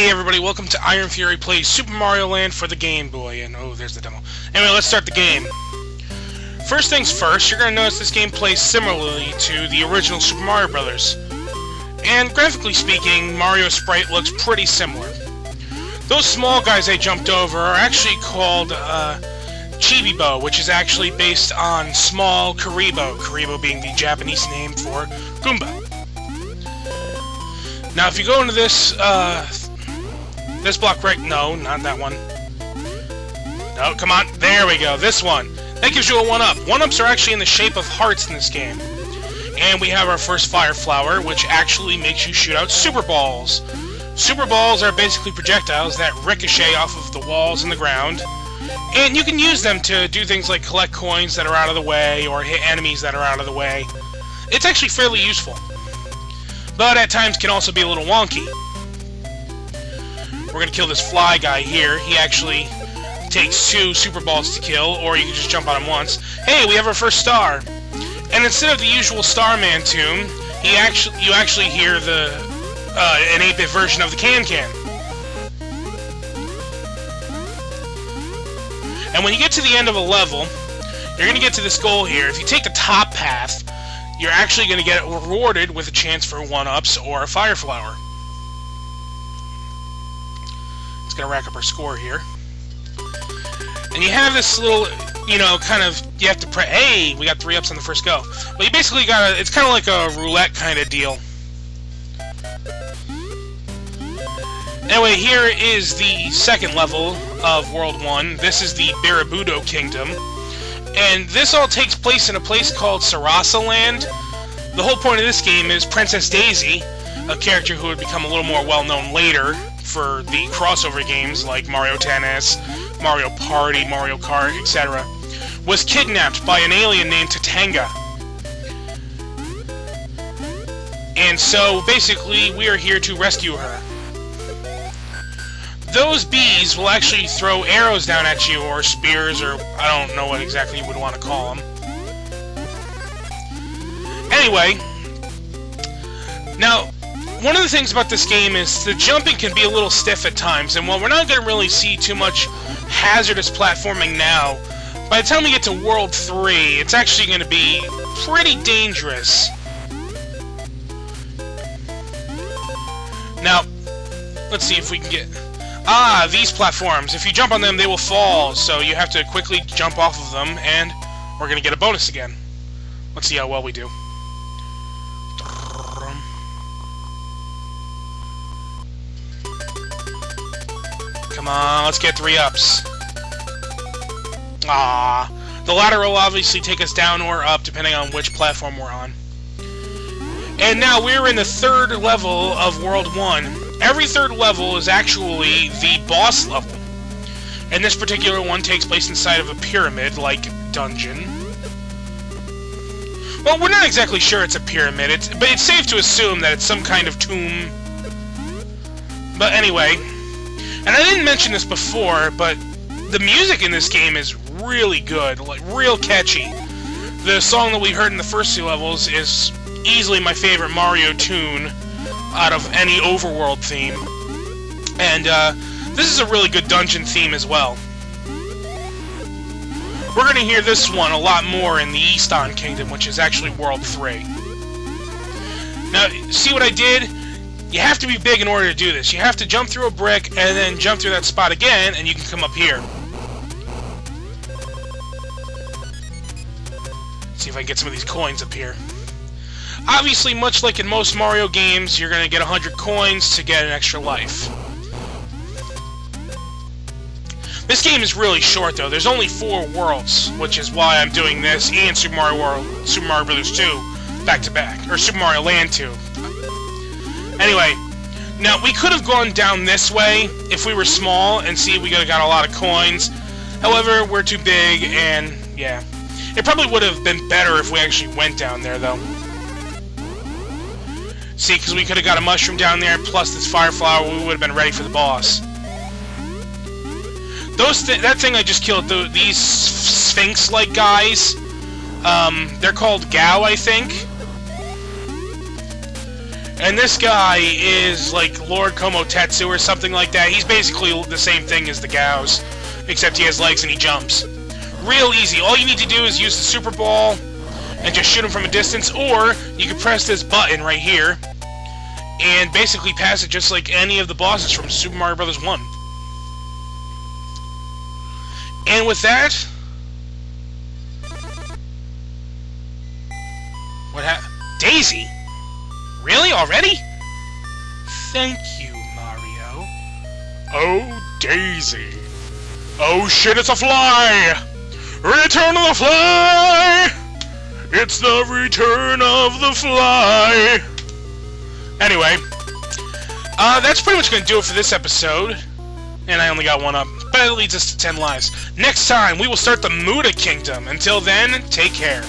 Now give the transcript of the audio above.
Hey everybody, welcome to IronFury Plays Super Mario Land for the Game Boy, and oh, there's the demo. Anyway, let's start the game. First things first, you're going to notice this game plays similarly to the original Super Mario Bros. And graphically speaking, Mario's sprite looks pretty similar. Those small guys I jumped over are actually called Chibibo, which is actually based on small Karibo, Karibo being the Japanese name for Goomba. Now if you go into this block right... No, not that one. No, come on. There we go. This one. That gives you a 1-up. 1-ups are actually in the shape of hearts in this game. And we have our first fire flower, which actually makes you shoot out super balls. Super balls are basically projectiles that ricochet off of the walls and the ground. And you can use them to do things like collect coins that are out of the way, or hit enemies that are out of the way. It's actually fairly useful. But at times can also be a little wonky. We're gonna kill this fly guy here. He actually takes 2 super balls to kill, or you can just jump on him once. Hey, we have our first star! And instead of the usual Starman tune, you actually hear the an 8-bit version of the Can-Can. And when you get to the end of a level, you're gonna get to this goal here. If you take the top path, you're actually gonna get rewarded with a chance for 1-ups or a fire flower. It's gonna rack up our score here. And you have this little, you know, kind of, you have to pray, hey, we got 3 ups on the first go. But you basically got it's kind of like a roulette kind of deal. Anyway, here is the second level of World 1. This is the Birabuto Kingdom. And this all takes place in a place called Sarasa Land. The whole point of this game is Princess Daisy, a character who would become a little more well-known later for the crossover games like Mario Tennis, Mario Party, Mario Kart, etc., was kidnapped by an alien named Tatanga. And so, basically, we are here to rescue her. Those bees will actually throw arrows down at you, or spears, or I don't know what exactly you would want to call them. Anyway, now, one of the things about this game is the jumping can be a little stiff at times, and while we're not going to really see too much hazardous platforming now, by the time we get to World 3, it's actually going to be pretty dangerous. Now, let's see if we can get... Ah, these platforms. If you jump on them, they will fall, so you have to quickly jump off of them, and we're going to get a bonus again. Let's see how well we do. Come on, let's get 3 ups. Ah, the ladder will obviously take us down or up depending on which platform we're on. And now we're in the 3rd level of World 1. Every 3rd level is actually the boss level. And this particular one takes place inside of a pyramid-like dungeon. Well, we're not exactly sure it's a pyramid, but it's safe to assume that it's some kind of tomb. But anyway, and I didn't mention this before, but the music in this game is really good, like real catchy. The song that we heard in the first 2 levels is easily my favorite Mario tune out of any overworld theme. And this is a really good dungeon theme as well. We're going to hear this one a lot more in the Easton Kingdom, which is actually World 3. Now, see what I did? You have to be big in order to do this. You have to jump through a brick, and then jump through that spot again, and you can come up here. See if I can get some of these coins up here. Obviously, much like in most Mario games, you're going to get 100 coins to get an extra life. This game is really short, though. There's only 4 worlds, which is why I'm doing this and Super Mario Bros. 2 back-to-back. Or Super Mario Land 2. Anyway, now we could have gone down this way if we were small and see we could have got a lot of coins. However, we're too big and, yeah. It probably would have been better if we actually went down there, though. See, because we could have got a mushroom down there, plus this fire flower, we would have been ready for the boss. That thing I just killed, these Sphinx-like guys, they're called Gao, I think. And this guy is like Lord Komotetsu or something like that. He's basically the same thing as the Gaos, except he has legs and he jumps. Real easy. All you need to do is use the Super Ball and just shoot him from a distance, or you can press this button right here and basically pass it just like any of the bosses from Super Mario Bros. 1. And with that... What Daisy? Really? Already? Thank you, Mario. Oh, Daisy. Oh shit, it's a fly! Return of the fly! It's the return of the fly! Anyway, that's pretty much going to do it for this episode. And I only got one up, but it leads us to 10 lives. Next time, we will start the Muda Kingdom. Until then, take care.